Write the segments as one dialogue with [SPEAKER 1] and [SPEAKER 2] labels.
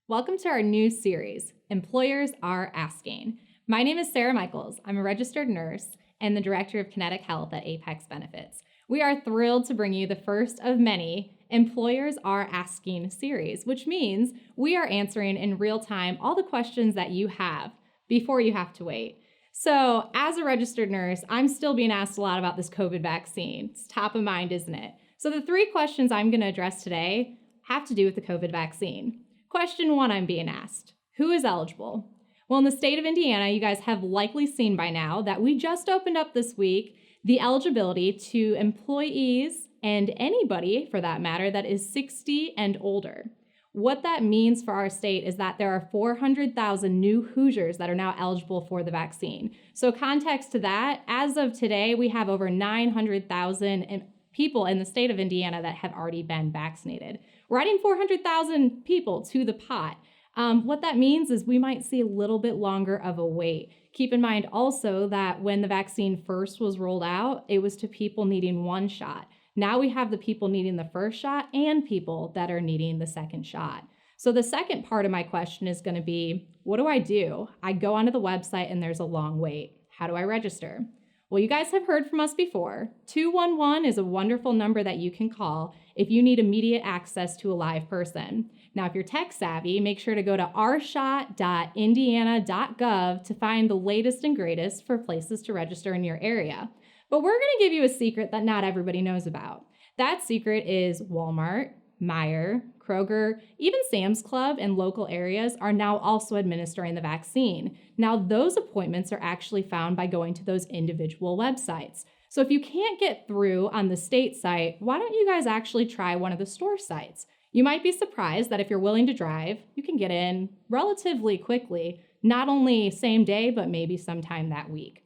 [SPEAKER 1] Welcome to our new series, Employers Are Asking. My name is Sarah Michaels. I'm a registered nurse and the director of Kinetiq Health at Apex Benefits. We are thrilled to bring you the first of many Employers Are Asking series, which means we are answering in real time all the questions that you have before you have to wait. So as a registered nurse, I'm still being asked a lot about this COVID vaccine. It's top of mind, isn't it? So the three questions I'm going to address today have to do with the COVID vaccine. Question one, I'm being asked, who is eligible? Well, in the state of Indiana, you guys have likely seen by now that we just opened up this week the eligibility to employees and anybody, for that matter, that is 60 and older. What that means for our state is that there are 400,000 new Hoosiers that are now eligible for the vaccine. So context to that, as of today, we have over 900,000 people in the state of Indiana that have already been vaccinated. We're adding 400,000 people to the pot. What that means is we might see a little bit longer of a wait. Keep in mind also that when the vaccine first was rolled out, it was to people needing one shot. Now we have the people needing the first shot and people that are needing the second shot. So the second part of my question is going to be, what do? I go onto the website and there's a long wait. How do I register? Well, you guys have heard from us before. 211 is a wonderful number that you can call if you need immediate access to a live person. Now, if you're tech savvy, make sure to go to ourshot.indiana.gov to find the latest and greatest for places to register in your area. But we're going to give you a secret that not everybody knows about. That secret is Walmart, Meijer, Kroger, even Sam's Club and local areas are now also administering the vaccine. Now, those appointments are actually found by going to those individual websites. So if you can't get through on the state site, why don't you guys actually try one of the store sites? You might be surprised that if you're willing to drive, you can get in relatively quickly, not only same day, but maybe sometime that week.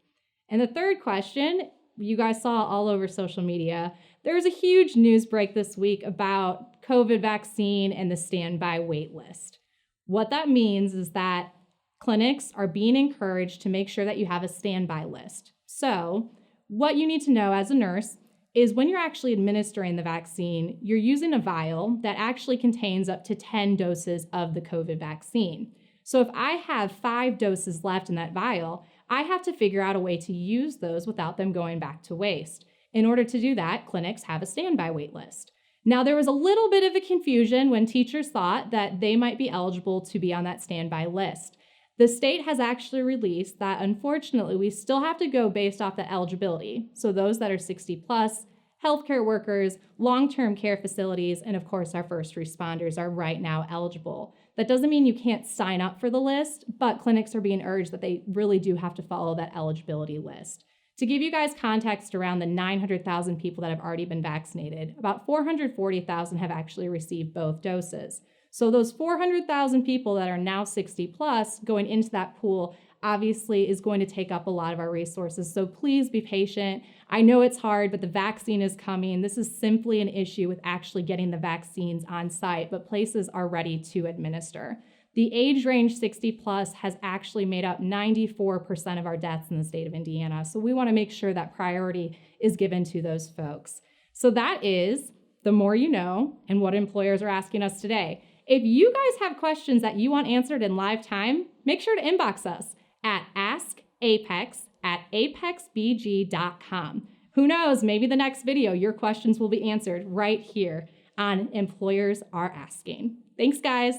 [SPEAKER 1] And the third question, you guys saw all over social media, there's a huge news break this week about COVID vaccine and the standby wait list. What that means is that clinics are being encouraged to make sure that you have a standby list. So what you need to know as a nurse is when you're actually administering the vaccine, you're using a vial that actually contains up to 10 doses of the COVID vaccine. So if I have 5 doses left in that vial, I have to figure out a way to use those without them going back to waste. In order to do that, clinics have a standby wait list. Now, there was a little bit of a confusion when teachers thought that they might be eligible to be on that standby list. The state has actually released that, unfortunately, we still have to go based off the eligibility. So those that are 60 plus, healthcare workers, long-term care facilities, and of course our first responders are right now eligible. That doesn't mean you can't sign up for the list, but clinics are being urged that they really do have to follow that eligibility list. To give you guys context around the 900,000 people that have already been vaccinated, about 440,000 have actually received both doses. So those 400,000 people that are now 60 plus going into that pool obviously is going to take up a lot of our resources. So please be patient. I know it's hard, but the vaccine is coming. This is simply an issue with actually getting the vaccines on site, but places are ready to administer. The age range 60 plus has actually made up 94% of our deaths in the state of Indiana. So we want to make sure that priority is given to those folks. So that is the more you know and what employers are asking us today. If you guys have questions that you want answered in live time, make sure to inbox us at askapex@apexbg.com. Who knows, maybe the next video, your questions will be answered right here on Employers Are Asking. Thanks, guys.